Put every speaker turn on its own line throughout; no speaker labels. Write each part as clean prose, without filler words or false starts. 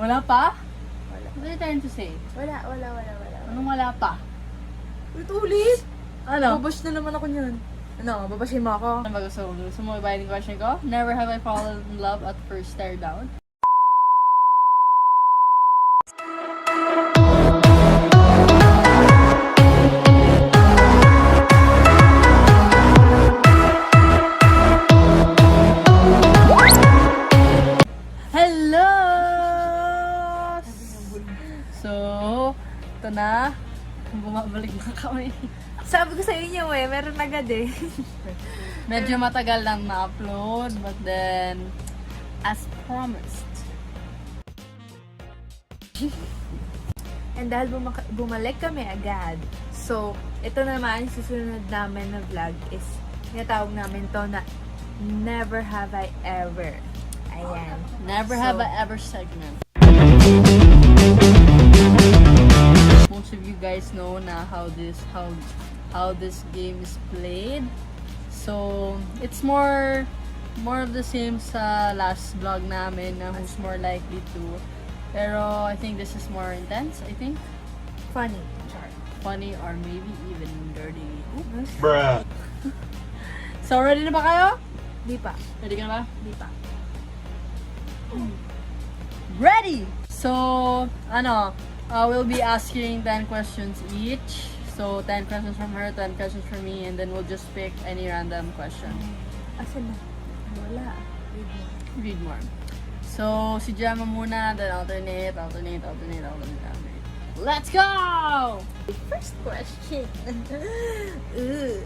Wala pa?
Wala.
What are you trying to say?
Wala.
Anong wala pa?
Ulit!
Ano?
Babash na naman ako niyan. Ano, babashin mo ako?
Ano ba gusto mo iba yung question ko? Never have I fallen in love at first stare down? Hello! So, ito na. Bumabalik na kami.
Sabi ko sa inyo meron agad eh.
Medyo matagal lang na-upload, but then, as promised.
And dahil bumalik kami agad, so, ito naman, susunod namin na vlog is, tinatawag namin to na Never Have I Ever. Ayan.
Never
So,
have I ever segment. Most of you guys know na how this game is played. So, it's more of the same sa last vlog namin na who's more likely to. Pero I think this is more intense, I think.
Funny.
Funny or maybe even dirty. Oops.
Bruh.
So, ready na ba kayo?
Di pa.
Ready ka na ba?
Di pa.
Ready! So, we'll be asking 10 questions each. So, 10 questions from her, 10 questions from me, and then we'll just pick any random question.
Asan na? Wala.
Read more. So, si Gemma muna, then alternate. Let's go!
First question. Ooh.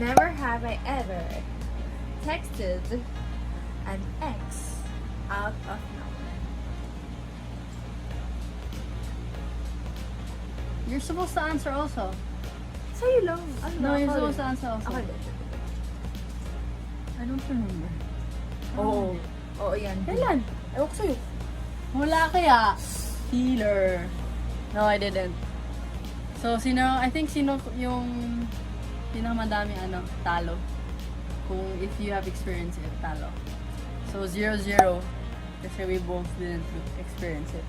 Never have I ever texted an ex out of nowhere.
You're supposed to answer also.
Sa'yo lang. Ano
No,
ba?
you're
Ako
supposed to
rin.
answer also.
Ako din.
I don't remember.
Oo. Oo, yan.
Kailan?
Ewan ko sa'yo.
Wala kaya. Healer. No, I didn't. So, I think sino yung pinakamadami talo. Kung if you have experienced it, talo. So, 0-0. Kasi we both didn't experience it.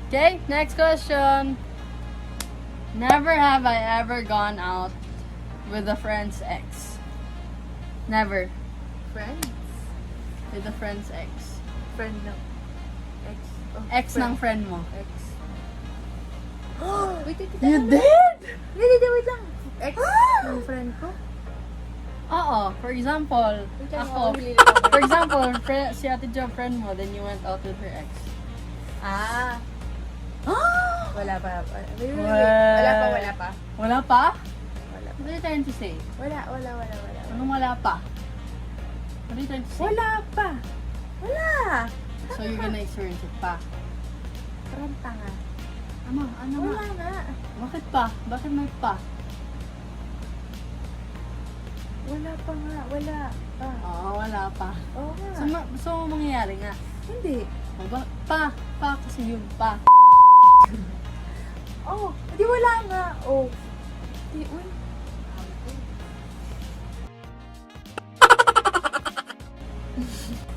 Okay, next question. Never have I ever gone out with a friend's ex. Never.
Friends?
With a friend's ex.
Friend no. Ex. Oh,
Ex ng friend mo.
Ex. Wait.
You
ano?
did?
Wait lang. Ex ng friend ko?
Oo. For example,
Wait lang,
ako.
huli lang ako.
For example, si Ate Jo, friend mo, then you went out with her ex.
Ah. Wala pa. Wait.
Well,
Wala pa.
Wala pa?
Wala pa.
What are you trying to say?
Wala.
Anong wala pa? What are you trying to say?
Wala pa. Wala.
So you're gonna experience it pa?
Parang tanga.
Ano
Wala
nga?
nga.
Bakit pa? Bakit may pa?
Wala pa nga. Wala pa.
Oo, wala pa.
Oo nga.
So mangyayari nga.
Hindi.
O, pa kasi yung pa.
Oh, di wala nga. Oh. Di, uy.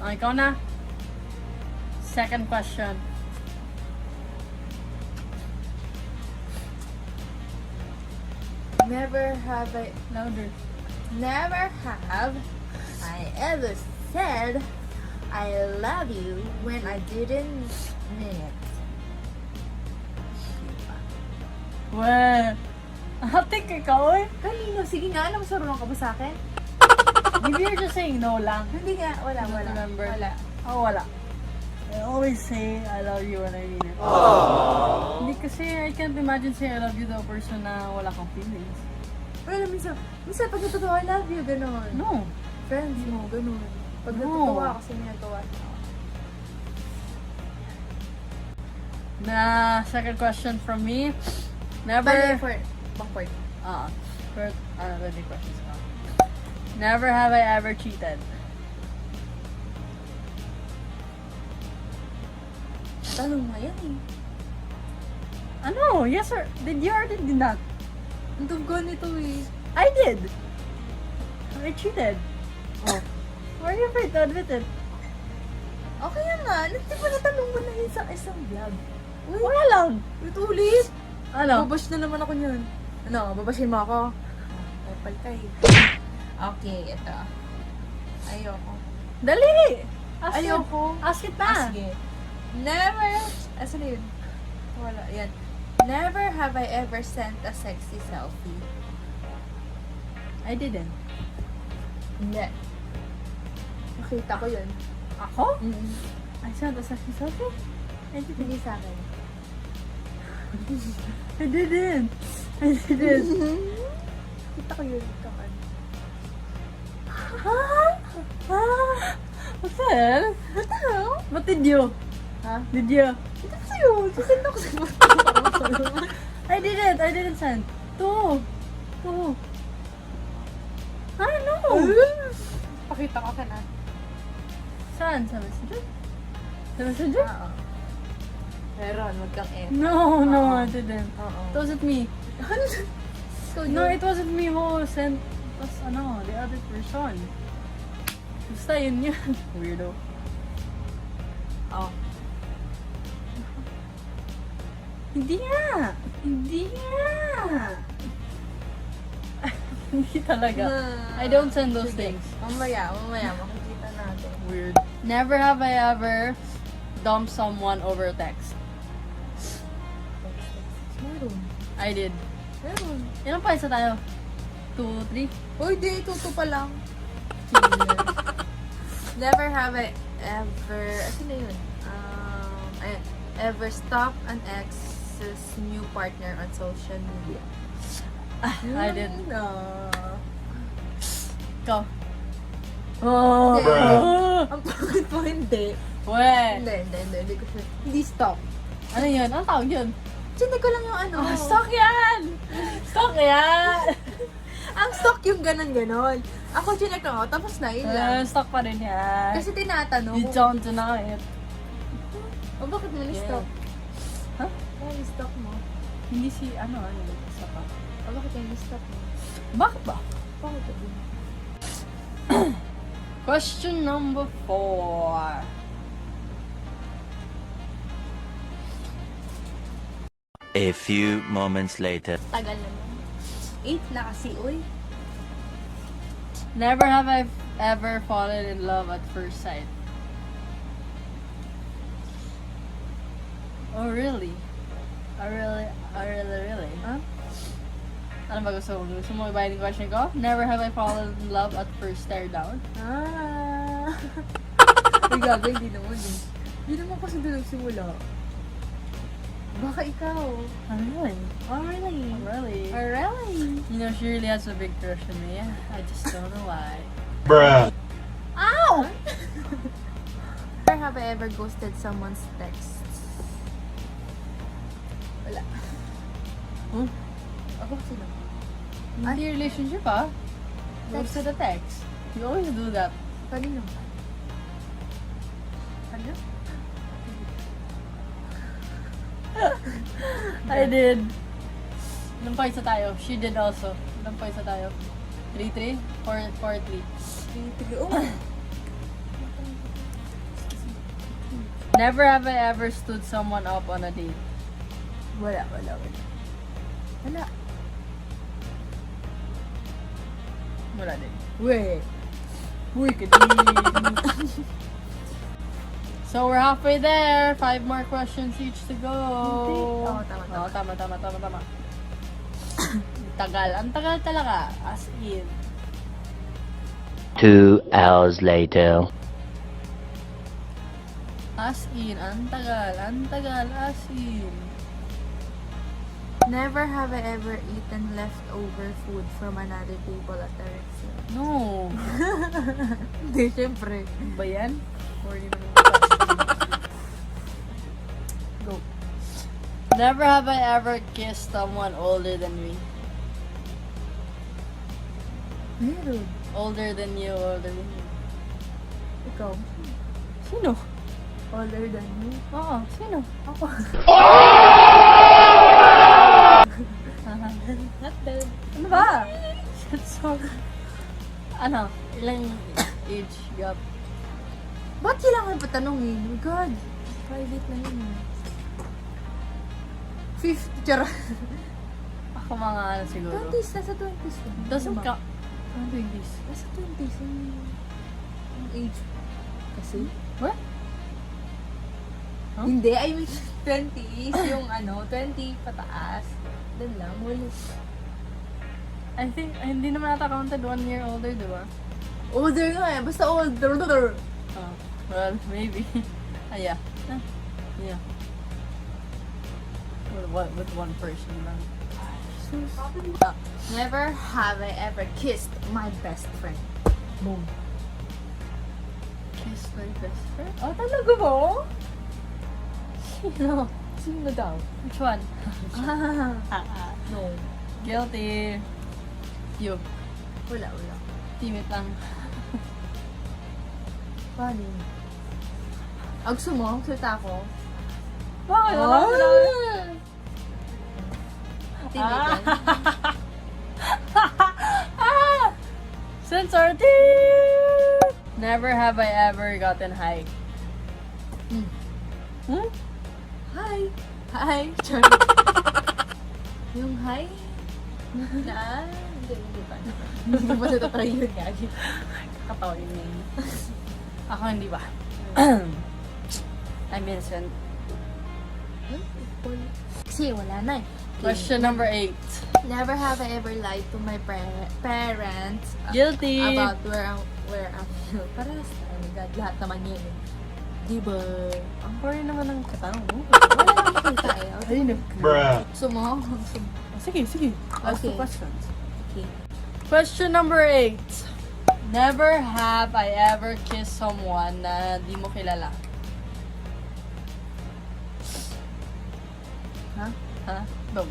Ikaw na. Second question.
Never have
Louder.
I ever said I love you when I didn't mean it.
Well, atik ikaw eh.
Kanino? Sige nga, alam mo, sarunong ka ba sa akin?
Maybe you're just saying no lang.
Hindi nga, wala.
Remember?
Wala.
Oh, wala. I always say I love you when I mean it. Hindi kasi I can't imagine saying I love you to a person na wala kang feelings.
Wala, minsan pag natutuwa, I love you, gano'n.
No.
Friends mo, gano'n. Pag
No.
natutuwa kasi natawa siya.
Na second question from me. Never.
Backward.
First, the questions ko. Never have I ever cheated.
Tanong nga yan eh.
Ano? Yes or did you or did not?
Ang tungkol nito eh.
I did. I cheated. Oh. Why are you afraid to admit it?
Okay naman. Di ba natanong mo na yun sa isang vlog? Uy,
Wala lang.
ulit.
Ano?
Babash na naman ako yun. Ano, babashin mo ako? Epal ka eh. Okay, ito. Ayoko.
Dali! Ask
Ayoko.
it. Ask it na.
Ah, sige. Never, asan na yun? Wala, yan. Never have I ever sent a sexy selfie.
I didn't.
Hindi. Nakita ko yun.
Ako?
Mm-hmm.
I sent a sexy selfie? I didn't.
Hindi sa akin.
I didn't. I didn't.
Kita ko yun. Kapan.
What the hell?
What the hell?
What did you?
Ha?
Did you?
Kita ko sa'yo. Sasend ako sa'yo.
I didn't send. Two. Ano?
Pakita ko ka na.
Saan? Sa messenger? Sa messenger?
Oo. Meron, wag kang F.
No,
Oo.
I didn't.
Oo.
It wasn't me.
So,
No, it wasn't me who sent us, the other person. Basta yun. Weirdo.
Oh.
Hindi nga! Hindi talaga. I don't send those
Sige.
things.
Mamaya, makikita natin.
Weird. Never have I ever dumped someone over text.
Meron.
I did.
Meron.
Ilan pa isa tayo? 2, 3?
Uy, di, tuto pa lang. Never have I ever, ano na yun? Ever stop an ex's new partner on social media.
I did.
No.
Ikaw. Oh!
Ang pangit mo, hindi.
Weh!
Hindi ko sure. Hindi stop.
Ano yun? Anong tawag yun?
Sindi ko lang yung ano.
Stock yan! Stock yan!
Ang stock yung ganon-ganon. Ako, chinek lang ako, tapos na, yun lang.
Stock pa rin yan.
Kasi tinatanong
You don't deny it.
o bakit mo ni-stop?
Huh?
Kaya ni-stop mo?
Hindi si, isa pa.
O bakit kaya ni-stop mo?
Bakit ba?
Bakit ka din?
Question number 4.
A few moments later.
Tagal naman. 8 na kasi, uy.
Never have I ever fallen in love at first sight. Oh, really? Really?
Huh?
Ano ba gusto mo? Gusto mo ibahin yung question ko? Never have I fallen in love at first stare down.
Ah. Uy, gabi, hindi naman eh. Hindi naman kasi doon nagsimula. Baka ikaw.
Oh, really?
Oh, really?
Oh, really?
Oh, really?
You know, she really has a big crush on me. Yeah, I just don't know why.
Bruh.
Ow!
Never have I ever ghosted someone's texts. Wala.
Huh?
Ako sino?
Hindi relationship ah. Goes to the text. You always do that.
Kanino? Ano?
I did. Ilan pa isa tayo? She did also. Ilan pa isa tayo? 3-3? 4-3.
Oh.
Never have I ever stood someone up on a date.
Wala.
Wala din.
Wait.
Uy, kadin. So, we're halfway there. 5 more questions each to go.
Oo, tama.
Oo, tama. Tagal. Ang tagal talaga. As in.
2 hours later.
As in. Ang tagal. As in.
Never have I ever eaten leftover food from another table at the restaurant.
No.
Hindi, syempre.
Ano ba yan? Corny naman. Go. Never have I ever kissed someone older than me.
Meron.
Older than you.
Ikaw.
Sino?
Older than you.
Oo, sino?
Ako. Not bad.
Ano ba? So, ilang age gap?
Ba't kailangan pa tanongin? Oh my God. Private na yun. 50, charot.
Ako mga ano siguro.
20s, nasa 20s yun.
Doesn't
Diba?
count. Ano yung this?
Nasa 20s yung age. Kasi?
What? Huh?
Hindi, I mean 20s, yung ano, 20 pataas. Doon lang, huli.
I think, hindi naman ata counted 1 year older, di ba?
Older nga eh, basta older.
Oh, well, maybe. Ah, yeah. Ah, yeah. With one person lang.
Never have I ever kissed my best friend. Boom.
Kiss my best friend?
Oh, talaga ba?
Sino?
Sino daw?
Which one?
No.
Guilty. You.
Wala.
Timid lang.
Paano yun? Agso mo? Agsalita ko?
Bakit?
Timid yan.
Sensitive! Never have I ever gotten high.
Hmm.
Hmm?
Hi! Hi! Yung hi? Na? Hindi pa. Hindi pa sa tatry yun gagi.
Katawa yun yun. Ako hindi ba? I'm innocent.
Kasi wala na eh.
Question number 8.
Never have I ever lied to my parents
Guilty!
about where I'm Parehas na. Oh my God, lahat naman yun eh. Diba?
Ang boring naman ng katanong mo.
Wala lang makita eh.
Ayun.
Bruh.
Sumo.
Sige. Ask the
Okay.
questions.
Okay.
Question number 8. Never have I ever kissed someone na di mo kilala.
Ha?
Ha? Boom.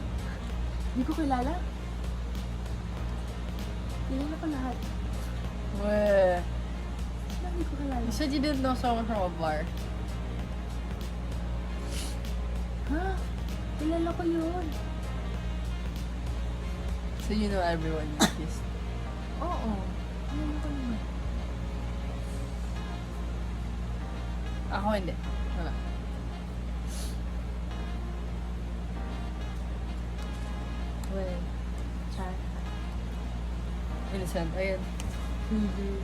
Hindi ko kilala. Kilala ko lahat.
Weh.
Sino hindi ko kilala?
You said you didn't know someone from a bar.
Ha? Kilala ko yun.
So you know everyone you kissed.
Oo. Kilala ko yun.
Ako hindi. Wala.
Well, char.
Innocent. Ayun.
Hindi.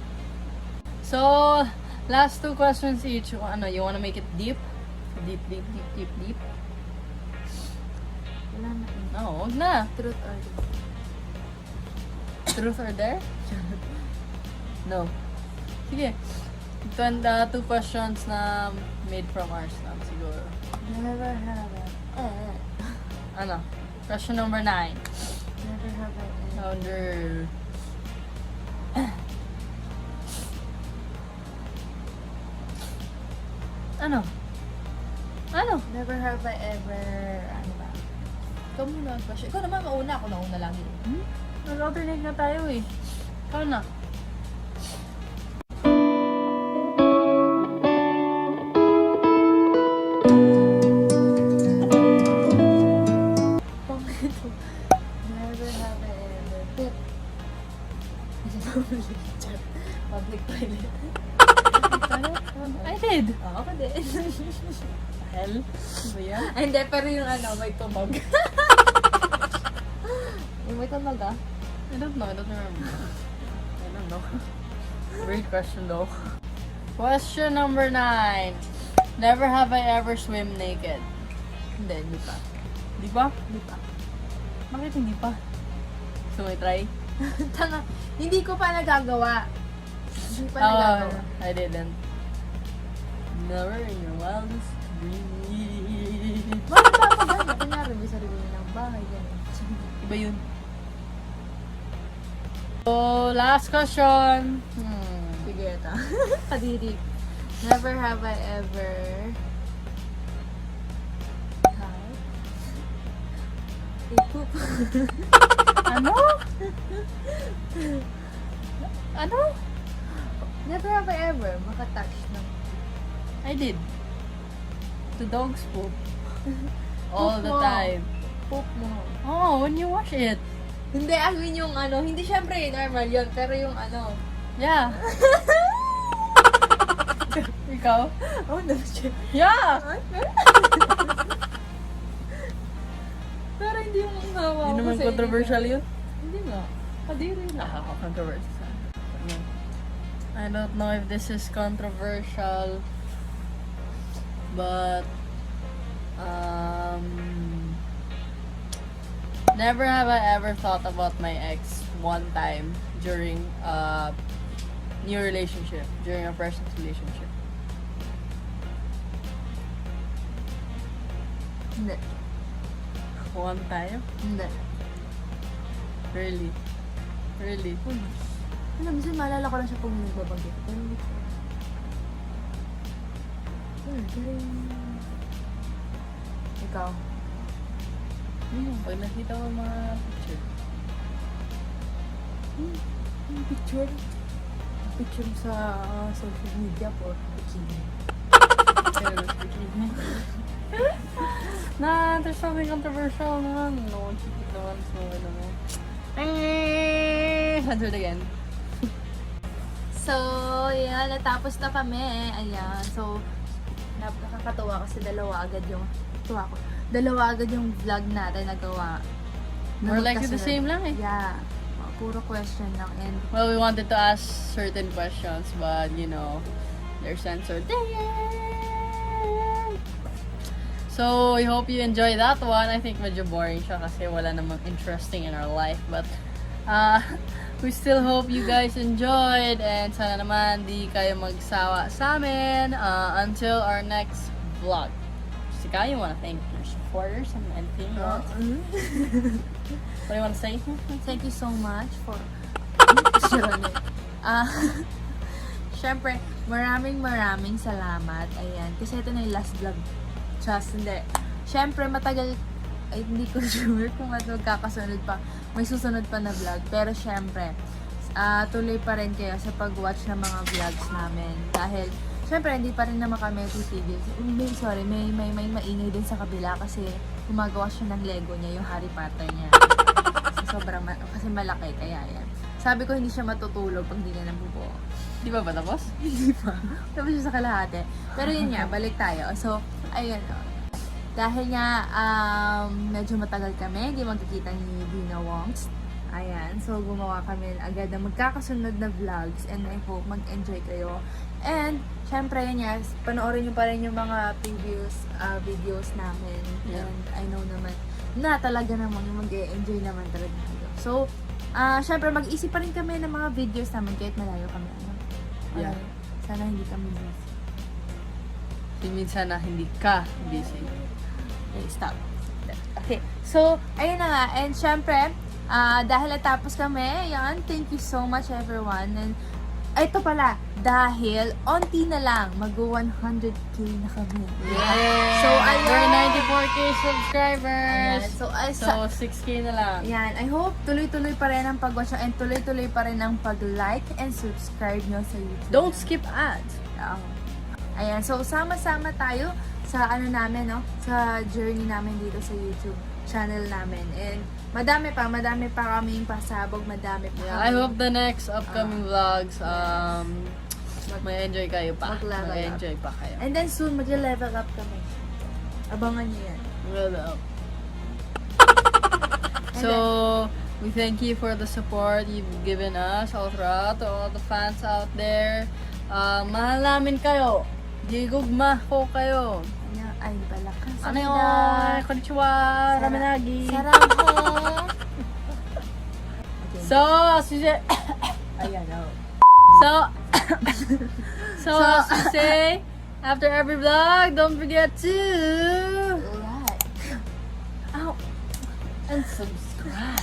So, last 2 questions each. Ano, you wanna make it deep? Deep.
Wala na eh.
No, wag na.
Truth or dare?
Truth or dare? No. Sige. 2 questions na made from ours lang siguro.
Never have I.
Ano? Question number 9.
Never have I ever.
Founder. Ano?
Never have I ever. Ano ba? Ikaw muna ang question. Ikaw naman mauna. Ako nauna lagi.
Nag-alternate na tayo eh. Ikaw na.
Never have I ever. Pit. Public toilet.
I did.
Oo, ako din.
Hell? Ano ba yan?
Ay, hindi, pero yung ano, may tumag. Yung may tumag ah.
I don't know. I don't remember. I don't know. Weird question though. Question number 9. Never have I ever swim naked.
Hindi pa.
Di ba?
Hindi pa.
Bakit hindi pa? So may try?
Tanga, hindi ko pa nagagawa. Hindi pa nagagawa.
I didn't. Never in your wildest dreams.
Bakit ba ako gano'n? Kunyari, may sarili ng bahay, gano'n.
Iba yun. So, last question.
Sige, ito. Kadiri. Never have I ever had a poop.
Ano? Ano?
Never have I ever makatouch ng
I did. The dog's poop. All
Poop
the
mo.
time.
poop mo.
Oh, when you wash it.
Hindi, I mean yung ano, hindi syempre normal yun, pero yung ano,
Yeah. Ikaw?
Oh, never check.
Yeah!
Pero hindi yung hawa
Hindi naman controversial yun.
Hindi nga. Kadiri na.
Controversial. I don't know if this is controversial, but never have I ever thought about my ex one time during a new relationship, during a person's relationship.
Hindi.
One time?
Hindi.
Really? Really?
Alam, minsan maalala ko lang siya pag nagbabanggit. Pero hindi ko. Pero ikaw?
Pag nakita mo mga picture.
Yung picture? Picture sa social media po. Bikini.
Nah, there's something controversial naman. No one should naman, so ano mo. Let's do it again.
So, yan. Natapos na kami. Ayan. So, nakakatawa kasi dalawa agad yung vlog natin nagawa.
More likely the same lang eh.
Yeah. Puro question lang. And
Well, we wanted to ask certain questions, but you know, they're censored. So, we hope you enjoy that one. I think medyo boring siya kasi wala namang interesting in our life. But, we still hope you guys enjoyed. And sana naman di kayo magsawa sa amin until our next vlog. Jessica, you wanna thank your supporters and anything else? What do you wanna say?
thank you so much for syempre, maraming salamat. Ayan. Kasi ito na yung last vlog. Just, hindi. Syempre, matagal, ay hindi ko sure kung magkakasunod pa. May susunod pa na vlog. Pero syempre, tuloy pa rin kayo sa pag-watch ng mga vlogs namin. Dahil, syempre, hindi pa rin naman kami titigil. May maingay din sa kabila kasi gumagawa siya ng Lego niya, yung Harry Potter niya. Kasi malaki, kaya yan. Sabi ko, hindi siya matutulog pag hindi niya nabubuo.
Di ba ba tapos?
Hindi pa. Tapos siya sa kalahati. Pero yun nga, balik tayo. So, ayun. Dahil nga, medyo matagal kami, hindi magkikita ni Dina Wongs. Ayan. So, gumawa kami agad na magkakasunod na vlogs and I hope mag-enjoy kayo. And, syempre yun nga, panoorin nyo pa rin yung mga previous videos namin.
Yeah.
And I know naman na talaga namang mag-enjoy naman talaga kayo. So, syempre mag-isip pa rin kami ng mga videos namin kahit malayo kami.
Yeah.
Sana hindi kami busy.
Minsan na hindi ka busy.
Okay, stop. Okay, so, ayun na nga. And syempre, dahil natapos kami, yan, thank you so much everyone. And, ito pala, dahil, onti na lang, mag-100k na kami.
Yeah!
So, ayun.
We're 94k subscribers!
Ayan.
So, 6k na lang.
Yan, I hope tuloy-tuloy pa rin ang pag-watch and tuloy-tuloy pa rin ang pag-like and subscribe nyo sa YouTube.
Don't skip ads!
Ayan, so sama-sama tayo sa ano namin, no? Sa journey namin dito sa YouTube channel namin. And madami pa kaming pasabog, madami pa.
Yeah, I hope the next upcoming vlogs, may enjoy kayo pa.
Mag-level up.
Mag-enjoy pa kayo.
And then soon, mag-level up kami. Abangan nyo yan.
Level up. So, we thank you for the support you've given us all throughout, to all the fans out there. Mahal namin kayo. Gigugma ko kayo.
Ay, balakas.
Ano yun? Konnichiwa. Ramenagi.
Sarangho.
So, as we say,
Ayan, oh.
so as we say, after every vlog, don't forget to
Like.
and subscribe.